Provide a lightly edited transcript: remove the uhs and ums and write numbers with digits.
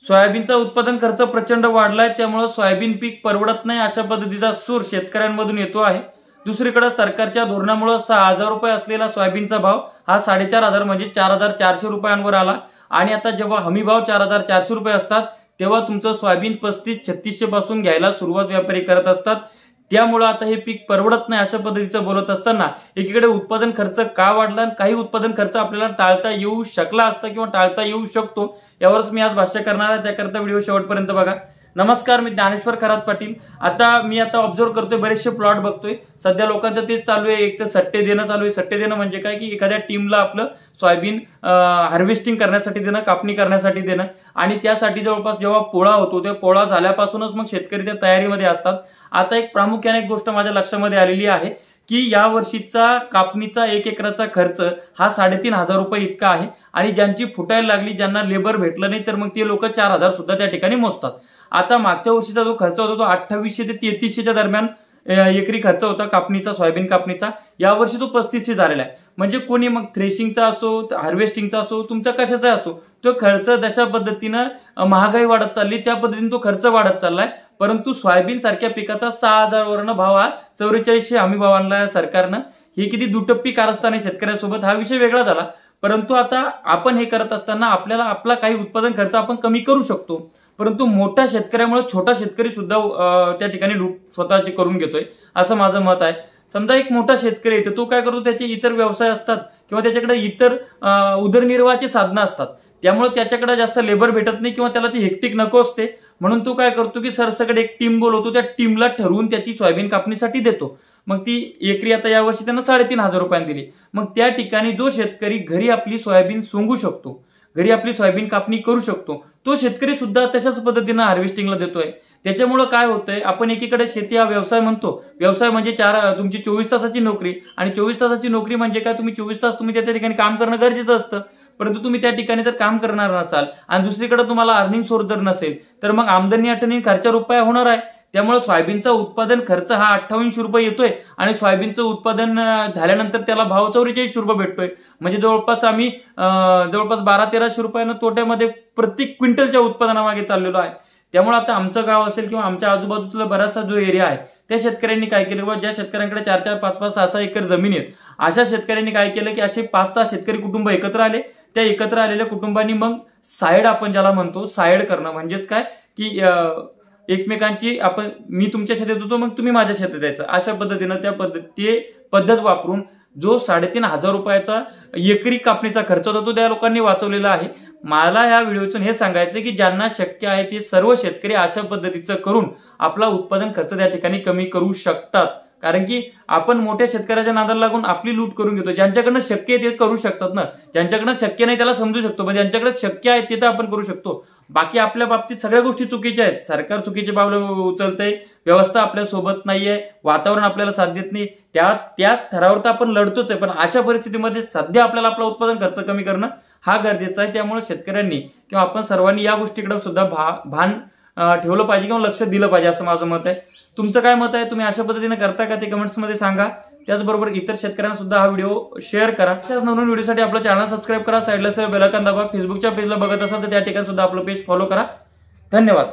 सोयाबीनचा उत्पादन खर्च प्रचंड वाढलाय, त्यामुळे सोयाबीन पीक परवडत नाही अशा पद्धतीचा सूर शेतकऱ्यांमधून येतो आहे। दुसरीकडे सरकारच्या धोरणामुळे 6,000 रुपये असलेला सोयाबीनचा भाव हा 4,500 म्हणजे 4,400 रुपयांवर आला आणि आता जेव्हा हमी भाव 4,400 रुपये असतात तेव्हा तुमचं सोयाबीन 35-3600 पासून घ्यायला सुरुवात व्यापारी करत असतात। त्यामुळे आता हे पीक परवडत नाही अशा पद्धतीचं बोलत असताना एकीकडे उत्पादन खर्च का वाढला आणि काही उत्पादन खर्च आपल्याला टाळता येऊ शकला असता किंवा टाळता येऊ शकतो यावरच मी आज भाष्य करणार आहे। त्याकरता व्हिडिओ शेवटपर्यंत बघा। नमस्कार, मी ज्ञानेश्वर खरात पाटील। मी आता ऑब्झर्व करतोय, बरेचसे प्लॉट बघतोय, सध्या लोकांचं तेच चालू आहे, एक तर सट्टे देणं चालू आहे। सट्टे देणं म्हणजे काय की एखाद्या टीमला आपलं सोयाबीन हार्वेस्टिंग करण्यासाठी देणं, कापणी करण्यासाठी देणं आणि त्यासाठी जवळपास जेव्हा पोळा होतो त्या पोळा झाल्यापासूनच मग शेतकरी त्या तयारीमध्ये असतात। आता एक प्रामुख्याने एक गोष्ट माझ्या लक्षामध्ये आलेली आहे की या वर्षीचा कापणीचा 1 एकराचा खर्च हा 3,500 रुपये इतका आहे आणि ज्यांची फुटायला लागली, ज्यांना लेबर भेटलं नाही, तर मग ते लोक 4,000 सुद्धा त्या ठिकाणी मोजतात। आता मागच्या वर्षीचा जो खर्च होता तो 2800 ते 3300च्या दरम्यान एकरी खर्च होता कापणीचा, सोयाबीन कापणीचा। यावर्षी तो 3500 झालेला आहे। म्हणजे कोणी मग थ्रेशिंगचा असो, हार्वेस्टिंगचा असो, तुमचा कशाचा असो, तो खर्च जशा पद्धतीनं महागाई वाढत चालली त्या पद्धतीने तो खर्च वाढत चाललाय। परंतु सोयाबीन सारख्या पिकाचा 6,000 वरनं भाव हा 4400 हमी भाव आणला सरकारनं। हे किती दुटप्पी कारस्थान आहे शेतकऱ्यांसोबत, हा विषय वेगळा झाला। परंतु आता आपण हे करत असताना आपल्याला आपला काही उत्पादन खर्च आपण कमी करू शकतो, परंतु मोठ्या शेतकऱ्यामुळे छोटा शेतकरी सुद्धा त्या ठिकाणी लूट स्वतःची करून घेतोय असं माझं मत आहे। समजा एक मोठा शेतकरी येतो, तो काय करतो, त्याचे इतर व्यवसाय असतात किंवा त्याच्याकडे इतर उदरनिर्वाहाची साधनं असतात, त्यामुळे त्याच्याकडे जास्त लेबर भेटत नाही किंवा त्याला ती हेक्टिक नको असते, म्हणून तो काय करतो की सरसकट एक टीम बोलवतो, त्या टीमला ठरवून त्याची सोयाबीन कापणीसाठी देतो। मग ती एकरी आता यावर्षी त्यांना 3,500 रुपयांनी दिली। मग त्या ठिकाणी जो शेतकरी घरी आपली सोयाबीन सोंगू शकतो, घरी आपली सोयाबीन कापणी करू शकतो, तो शेतकरी सुद्धा तशाच पद्धतीनं हार्वेस्टिंगला देतोय। त्याच्यामुळे काय होतंय, आपण एकीकडे शेती हा व्यवसाय म्हणतो, व्यवसाय म्हणजे तुमची 24 तासाची नोकरी आणि 24 तासाची नोकरी म्हणजे काय, तुम्ही 24 तास तुम्ही त्या ठिकाणी काम करणं गरजेचं असतं। परंतु तुम्ही त्या ठिकाणी जर काम करणार नसाल आणि दुसरीकडे तुम्हाला अर्निंग सोर्स जर नसेल तर मग आमदनी अटनी खर्च रुपया होणार आहे। त्यामुळे सोयाबीनचा उत्पादन खर्च हा 2800 रुपये येतोय आणि सोयाबीनचं उत्पादन झाल्यानंतर त्याला भाव 4400 रुपये भेटतोय। म्हणजे जवळपास आम्ही 1200-1300 रुपयानं तोट्यामध्ये प्रत्येक क्विंटलच्या उत्पादनामागे चाललेलो आहे। त्यामुळे आता आमचं गाव असेल किंवा आमच्या आजूबाजूचा बराचसा जो एरिया आहे त्या शेतकऱ्यांनी काय केलं, ज्या शेतकऱ्यांकडे 4-4, 5-5, 6-6 एकर जमीन आहेत अशा शेतकऱ्यांनी काय केलं की असे 5-6 शेतकरी कुटुंब एकत्र आले। त्या एकत्र आलेल्या कुटुंबांनी मग साईड, आपण ज्याला म्हणतो साईड करणं, म्हणजेच काय की एकमेकांची मी तुमच्या शेतात येतो मग तुम्ही माझ्या शेतात यायचं, अशा पद्धतीनं ते पद्धत वापरून जो 3,500 रुपयाचा एकरी कापणीचा खर्च होता तो त्या लोकांनी वाचवलेला आहे। मला या व्हिडिओतून हे सांगायचं की ज्यांना शक्य आहे ते सर्व शेतकरी अशा पद्धतीचं करून आपला उत्पादन खर्च त्या ठिकाणी कमी करू शकतात। कारण की आपण मोठ्या शेतकऱ्याच्या नादाला लागून आपली लूट करून घेतो। ज्यांच्याकडनं शक्य आहे ते करू शकतात ना, ज्यांच्याकडनं शक्य नाही त्याला समजू शकतो, पण ज्यांच्याकडे शक्य आहे ते तर आपण करू शकतो। बाकी आपल्या बाबतीत सगळ्या गोष्टी चुकीच्या आहेत, सरकार चुकीचे पावलं उचलतंय, व्यवस्था आपल्या सोबत नाहीये, वातावरण आपल्याला साथ देत नाही, त्याच थरावर तर आपण लढतोच आहे। पण अशा परिस्थितीमध्ये सध्या आपल्याला आपला उत्पादन खर्च कमी करणं हा गरजेचा आहे। त्यामुळे शेतकऱ्यांनी किंवा आपण सर्वांनी या गोष्टीकडे सुद्धा भान ठेवलं पाहिजे किंवा लक्ष दिलं पाहिजे असं माझं मत आहे। तुमचं काय मत आहे, तुम्ही अशा पद्धतीने करता का ते कमेंट्स मध्ये सांगा। त्याचबरोबर इतर शेतकऱ्यांना सुद्धा हा व्हिडिओ शेअर करा। अशाच नवीन व्हिडिओसाठी आपलं चॅनल सबस्क्राईब करा, साईडला बेल आयकॉन दाबा। फेसबुकच्या पेजला बघत असाल तर त्या ठिकाणी सुद्धा आपलं पेज फॉलो करा। धन्यवाद।